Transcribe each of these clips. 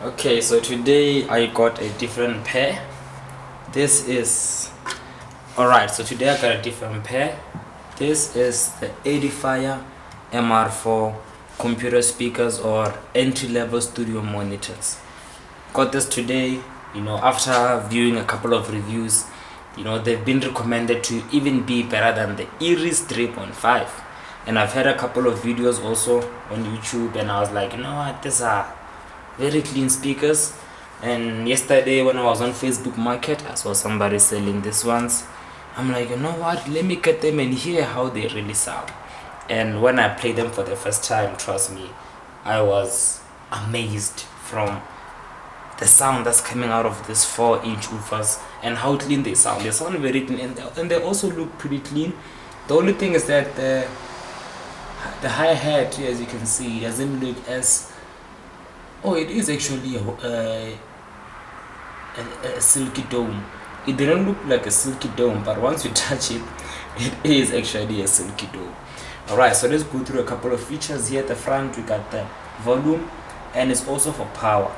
Okay, so today I got a different pair. This is alright, so today I got a different pair. This is the Edifier MR4 computer speakers or entry-level studio monitors. Got this today, after viewing a couple of reviews. They've been recommended to even be better than the Iris 3.5, and I've had a couple of videos also on YouTube, and I was like, you know what, these are very clean speakers. And yesterday when I was on Facebook Market, I saw somebody selling these ones. I'm like, you know what, let me get them and hear how they really sound. And when I played them for the first time, trust me, I was amazed from the sound that's coming out of this 4-inch woofers and how clean they sound. They sound very clean, and they also look pretty clean. The only thing is that the hi-hat, as you can see, doesn't look as... Oh, it is actually a silky dome. It didn't look like a silky dome, but once you touch it, it is actually a silky dome. Alright, so let's go through a couple of features. Here at the front we got the volume, and it's also for power.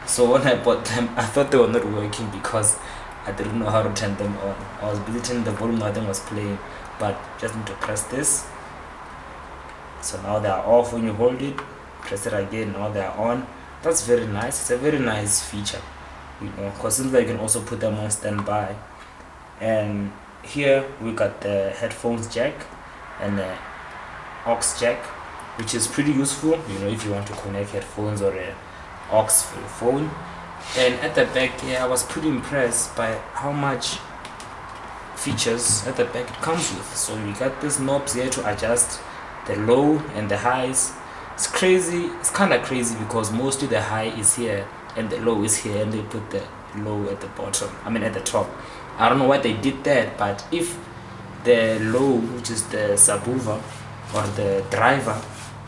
So when I bought them, I thought they were not working because I didn't know how to turn them on. I was busy turning the volume, nothing was playing, but just need to press this. So now they are off. When you hold it, press it again, now they are on. That's very nice. It's a very nice feature, because since I can also put them on standby. And here we got the headphones jack and the aux jack, which is pretty useful, if you want to connect headphones or a aux for your phone. And at the back here, I was pretty impressed by how much features at the back it comes with. So you got these knobs here to adjust the low and the highs. It's crazy. It's kind of crazy because mostly the high is here and the low is here, and they put the low at the bottom, at the top. I don't know why they did that, but if the low, which is the subwoofer or the driver,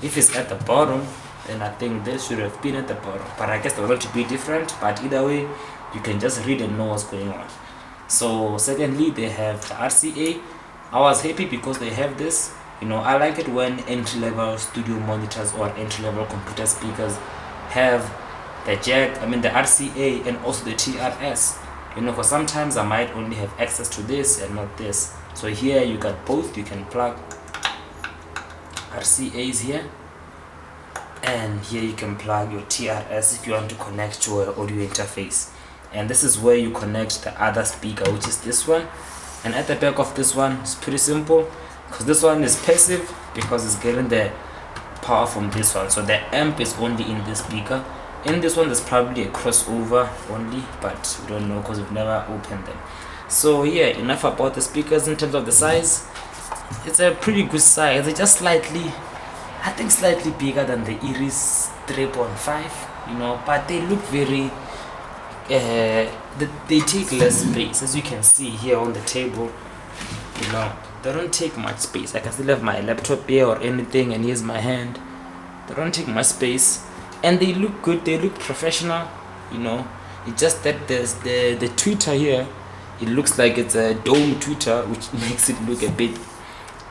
if it's at the bottom, then I think they should have been at the bottom. But I guess they're going to be different, but either way you can just read and know what's going on. So secondly, they have the RCA. I was happy because they have this. I like it when entry-level studio monitors or entry-level computer speakers have the jack, the RCA, and also the TRS. Because sometimes I might only have access to this and not this. So here you got both. You can plug RCAs here, and here you can plug your TRS if you want to connect to an audio interface. And this is where you connect the other speaker, which is this one. And at the back of this one, it's pretty simple, because this one is passive because it's getting the power from this one. So the amp is only in this speaker. In this one there's probably a crossover only, but we don't know because we've never opened them. So yeah, enough about the speakers. In terms of the size, it's a pretty good size. It's just slightly bigger than the Iris 3.5, but they look very they take less space. As you can see here on the table, they don't take much space. I can still have my laptop here or anything, and here's my hand. They don't take much space, and they look good. They look professional. It's just that there's the tweeter here. It looks like it's a dome tweeter, which makes it look a bit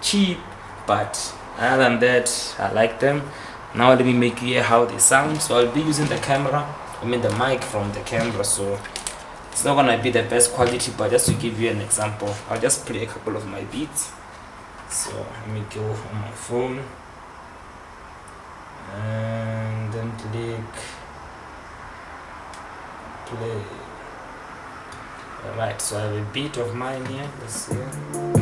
cheap, but other than that, I like them. Now let me make you hear how they sound. So I'll be using the the mic from the camera, so it's not gonna be the best quality, but just to give you an example, I'll just play a couple of my beats. So let me go on my phone and then click play. Alright, so I have a beat of mine here. Let's see.